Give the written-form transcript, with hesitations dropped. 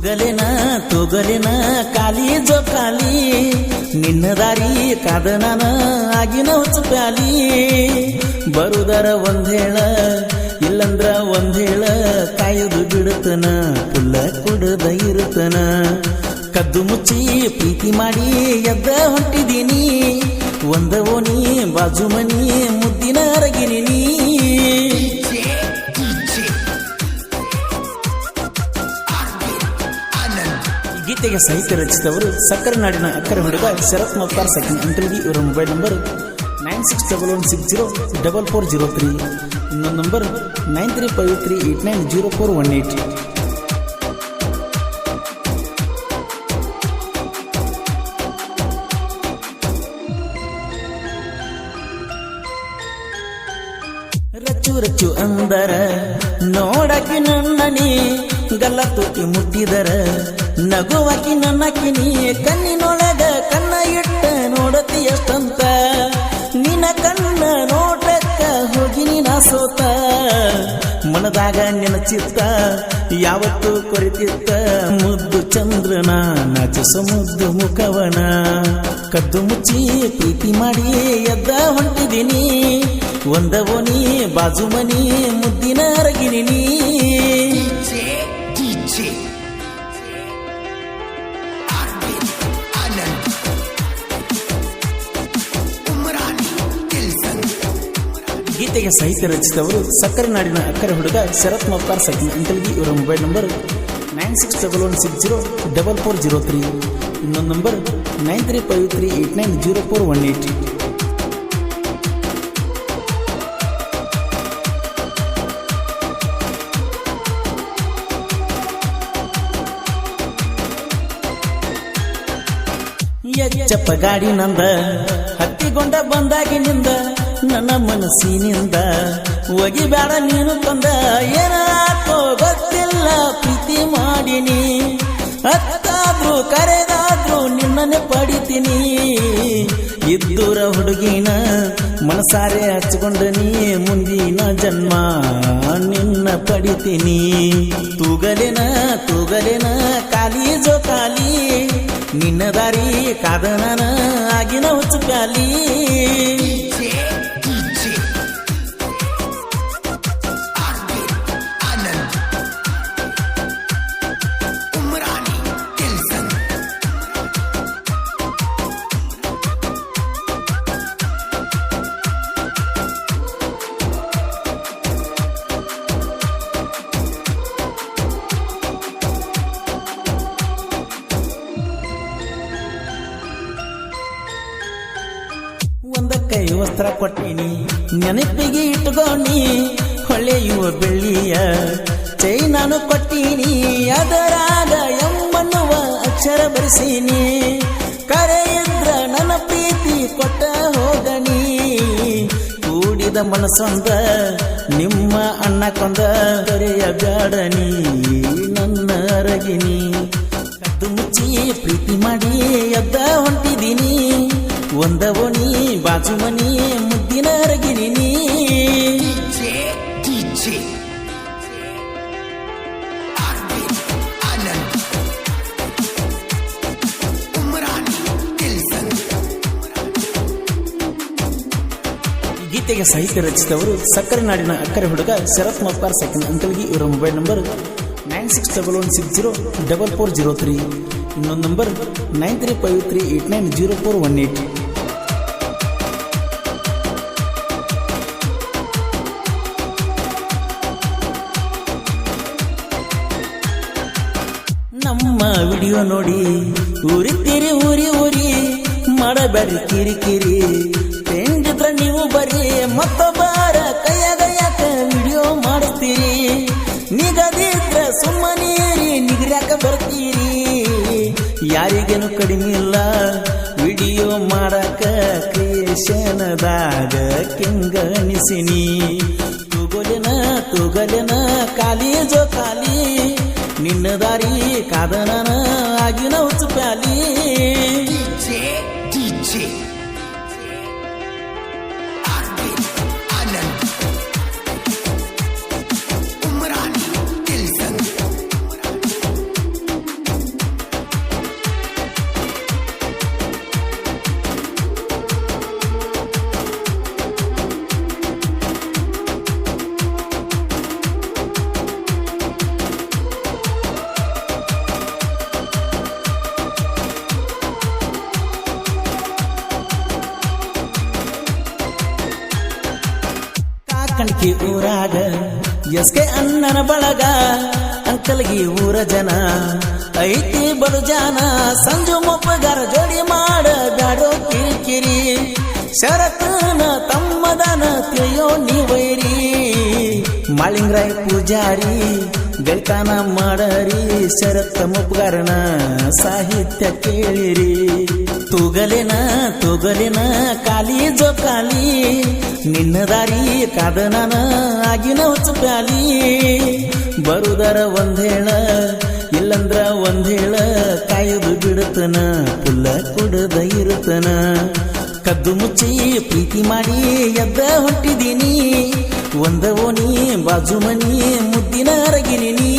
ತೂಗಲಿನ ಕಾಲಿ ಜೋಕಾಲಿ ನಿನ್ನ ದಾರಿ ಕಾದ ನಾನ ಆಗಿನ ಹುಚ್ಚು ಪ್ಯಾಲಿ ಬರುದರ ಒಂದೇಳ ಇಲ್ಲಂದ್ರ ಒಂದೇಳ ಕಾಯುದು ಬಿಡುತ್ತನ ಪುಲ್ಲ ಕುಡದ ಇರುತ್ತನ ಕದ್ದು ಮುಚ್ಚಿ ಪ್ರೀತಿ ಮಾಡಿ ಎದ್ದ ಹೊಂಟಿದೀನಿ ಒಂದ ಓಣಿ ಬಾಜು ಮನಿ ಮುದ್ದಿನ ಅರಗಿನಿ ನೀ ಗೀತೆಗೆ ಸಾಹಿತ್ಯ ರಚಿಸಿದವರು ಸಕ್ಕರೆ ನಾಡಿನ ಅಕ್ಕರೆ ಹುಡುಗ ಶರತ್ ಮೋತ್ತಾರ್ ಸೆಕೆಂಡ್ ಅಂಟಲ್ಗಿ. ಇವರ ಮೊಬೈಲ್ ನಂಬರ್ 9611604403. ಇನ್ನೊಂದು ನಂಬರ್ 9353890418. ರಚ್ಚು ರಚ್ಚು ಅಂದರ ನೋಡಕಿ ನನ್ನನಿ ಗಲ್ಲ ತೂಕಿ ಮುಟ್ಟಿದರ ನಗುವಾಕಿ ನನ್ನಕಿನಿ ಕಣ್ಣಿನೊಳಗ ಕಣ್ಣ ಇಟ್ಟ ನೋಡತಿ ಎಷ್ಟಂತ ನಿನ್ನ ಕಣ್ಣ ನೋಟಕ್ಕ ಹೋಗಿ ನೀನ ಸೋತ ಮನದಾಗ ನಿನ್ನ ಚಿತ್ತ ಯಾವತ್ತು ಕೊರಿತಿತ್ತ ಮುದ್ದು ಚಂದ್ರನ ನಾಚಿಸ ಮುದ್ದು ಮುಖವನ ಕದ್ದು ಮುಚ್ಚಿ ಪ್ರೀತಿ ಮಾಡಿ ಎದ್ದ ಹೊಂಟಿದೀನಿ ಒಂದ ಓಣಿ ಬಾಜು ಮನಿ ಮುದ್ದಿನ ಅರಗಿನಿ ನೀ ಗೀತೆಗೆ ಸಾಹಿತ್ಯ ರಚಿಸಿದವರು ಸಕ್ಕರೆ ನಾಡಿನ ಅಕ್ಕರೆ ಹುಡುಗ ಶರತ್ ಮೋತ್ತಾರ್ ಸೆಕೆಂಡ್ ಅಂಟಲ್ಗಿ. ಇವರ ಮೊಬೈಲ್ ನಂಬರ್ 9611604403. ಇನ್ನೊಂದು ನಂಬರ್ 9353890418. ಎಚ್ಚಪ್ಪ ಗಾಡಿ ನಂದ ಹತ್ತಿಗೊಂಡ ಬಂದಾಗಿನಿಂದ ನನ್ನ ಮನಸ್ಸಿನಿಂದ ಒಗಿಬೇಡ ನೀನು ತಂದ ಏನಾಕೋ ಗೊತ್ತಿಲ್ಲ ಪ್ರೀತಿ ಮಾಡಿನಿ ಹತ್ತಾದ್ರೂ ಕರೆದಾದ್ರೂ ನಿನ್ನನ್ನೇ ಪಡಿತೀನಿ ಇದ್ದೂರ ಹುಡುಗಿನ ಮನಸಾರೆ ಹಚ್ಕೊಂಡ ನೀ ಮುಂದಿನ ಜನ್ಮ ನಿನ್ನ ಪಡಿತೀನಿ ತೂಗಲೇನ ಕಾಲಿ ಜೋಕಾಲಿ ನಿನ್ನ ದಾರಿ ಕಾದ ನಾನ ಆಗಿನ ಹುಚ್ಚು ಪ್ಯಾಲಿ ಒಂದ ಕೈ ವಸ್ತ್ರ ಕೊಟ್ಟಿನಿ ನೆನಪಿಗೆ ಇಟ್ಕೊಂಡಿ ಹೊಳೆಯುವ ಬೆಳ್ಳಿಯ ಚೈನಾನು ಕೊಟ್ಟಿನಿ ಅದರಾಗ ಎಮ್ಮನ್ನುವ ಅಕ್ಷರ ಬರೆಸೀನಿ ಕರೆ ಇದ್ರ ನನ್ನ ಪ್ರೀತಿ ಕೊಟ್ಟ ಹೋಗನಿ ಕೂಡಿದ ಮನಸ್ಸೊಂದ ನಿಮ್ಮ ಅಣ್ಣ ಕೊಂದ ಕರೆಯ ಬ್ಯಾಡನಿ ನನ್ನ ಅರಗಿನಿ ಕದ್ದು ಮುಚ್ಚಿ ಪ್ರೀತಿ ಮಾಡಿ ಎದ್ದ ಹೊಂಟಿದೀನಿ ಒಂದ ಓಣಿ ಬಾಜು ಮನಿ ಮುದ್ದಿನ ಅರಗಿನಿ ನೀ ಗೀತೆಗೆ ಸಾಹಿತ್ಯ ರಚಿಸಿದವರು ಸಕ್ಕರೆ ನಾಡಿನ ಅಕ್ಕರೆ ಹುಡುಗ ಶರತ್ ಮೋತ್ತಾರ್ ಸೆಕೆಂಡ್ ಅಂಟಲ್ಗಿ. ಇವರ ಮೊಬೈಲ್ ನಂಬರ್ 9611604403. ಇನ್ನೊಂದು ನಂಬರ್ 9353890418. ನಮ್ಮ ವಿಡಿಯೋ ನೋಡಿ ಊರಿತ್ತೀರಿ ಊರಿ ಮಾಡಬೇಡ್ರಿ ಕಿರಿಕಿರಿ ತೆಂಗಿದ್ರ ನೀವು ಬರೀ ಮತ್ತೊಬ್ಬರ ಕೈಯಾಗ ಯಾಕ ವಿಡಿಯೋ ಮಾಡಿಸ್ತೀರಿ ನಿಗದಿದ್ರ ಸುಮ್ಮನೀರಿ ನಿಗ್ರ್ಯಾಕ ಬರ್ತೀರಿ ಯಾರಿಗೇನು ಕಡಿಮೆ ಇಲ್ಲ ವಿಡಿಯೋ ಮಾಡಕ ಕ್ರಿಯೇಷನದಾಗ ಕಿಂಗ ಅನಿಸಿನಿ ತೂಗಲೇನ ಕಾಲಿ ಜೋಕಾಲಿ ನಿನ್ನ ದಾರಿ ಕಾದ ನಾನ ಆಗಿನ ಹುಚ್ಚು ಪ್ಯಾಲಿ ಊರಾಗ ಎಸ್ಕೆ ಅನ್ನನ ಬಳಗ ಅಂಕಲ್ಗಿ ಊರ ಜನ ಐತಿ ಬಲು ಜಾನ ಸಂಜು ಮೊಪ್ಪಗಾರ ಜೋಡಿ ಮಾಡ ಬ್ಯಾಡೋ ಕಿರಿಕಿರಿ ಶರತನ ತಮ್ಮದನ ತಿಳಿಯೋ ನೀವೈರಿ ಮಾಳಿಂಗರಾಯ ಪೂಜಾರಿ ಗೆಳ್ತಾನ ಮಾಡರಿ ಶರತ್ತ ಮೊಪ್ಪಗಾರನ ಸಾಹಿತ್ಯ ಕೇಳಿರಿ ತೂಗಲೆನ ಕಾಲಿ ಜೋಕಾಲಿ ನಿನ್ನ ದಾರಿ ಕಾದನನ ಆಗಿನ ಹುಚ್ಚುಪ್ಯಾಲಿ ಬರುದರ ಒಂದೇಳ ಇಲ್ಲಂದ್ರ ಒಂದೇಳ ಕಾಯುದು ಬಿಡುತ್ತನ ಪುಲ್ಲ ಕುಡದ ಇರುತ್ತನ ಕದ್ದು ಮುಚ್ಚಿ ಪ್ರೀತಿ ಮಾಡಿ ಎದ್ದ ಹೊಂಟಿದೀನಿ ಒಂದ ಓಣಿ ಬಾಜು ಮನಿ ಮುದ್ದಿನ ಅರಗಿನಿ